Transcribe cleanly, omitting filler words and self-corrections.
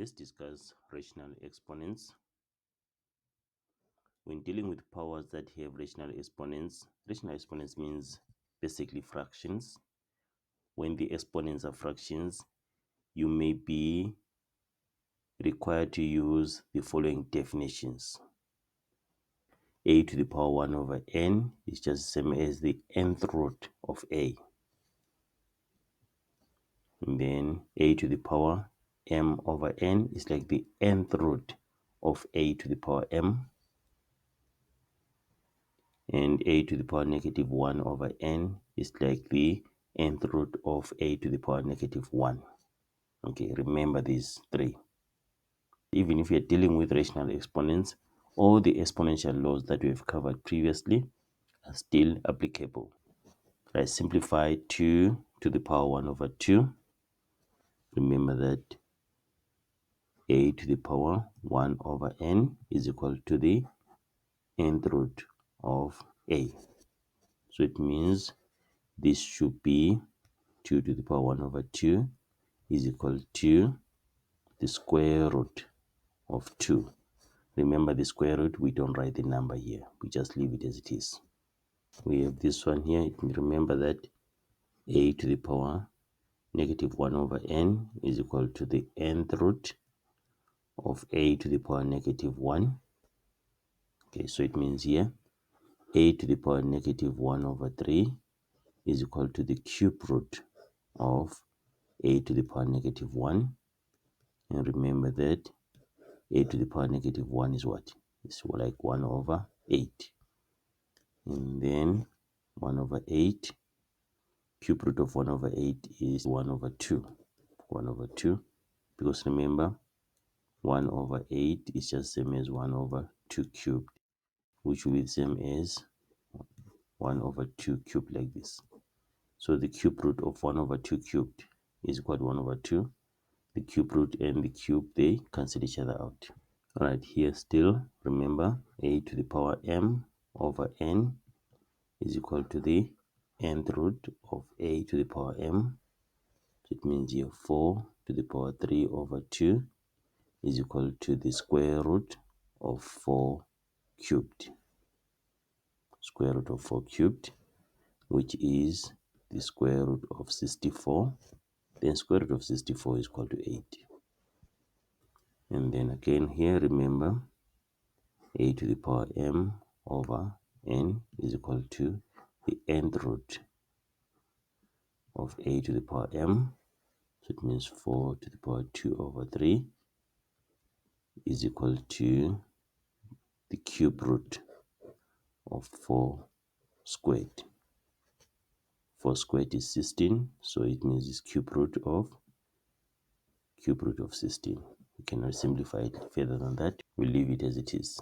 Let's discuss rational exponents. When dealing with powers that have rational exponents means basically fractions. When the exponents are fractions, you may be required to use the following definitions. A to the power 1 over n is just the same as the nth root of a. And then a to the power m over n is like the nth root of a to the power m. And a to the power negative 1 over n is like the nth root of a to the power negative 1. Okay, remember these three. Even if you're dealing with rational exponents, all the exponential laws that we have covered previously are still applicable. I simplify 2 to the power 1 over 2. Remember that a to the power 1 over n is equal to the nth root of a. So it means this should be 2 to the power 1 over 2 is equal to the square root of 2. Remember the square root, we don't write the number here. We just leave it as it is. We have this one here. Remember that a to the power negative 1 over n is equal to the nth root of a to the power negative 1. Okay, so it means here a to the power negative 1 over 3 is equal to the cube root of a to the power negative 1. And remember that a to the power negative 1 is what? It's like 1 over 8. And then 1 over 8, cube root of 1 over 8 is 1 over 2. 1 over 2, because remember, 1 over 8 is just the same as 1 over 2 cubed, which will be the same as 1 over 2 cubed like this. So the cube root of 1 over 2 cubed is equal to 1 over 2. The cube root and the cube, they cancel each other out. Alright, here still, remember, a to the power m over n is equal to the nth root of a to the power m. So it means here 4 to the power 3 over 2 is equal to the square root of 4 cubed. Square root of 4 cubed, which is the square root of 64. Then square root of 64 is equal to 8. And then again here, remember, a to the power m over n is equal to the nth root of a to the power m. So it means 4 to the power 2 over 3 is equal to the cube root of 4 squared. 4 squared is 16, so it means it's cube root of 16. We cannot simplify it further than that. We leave it as it is.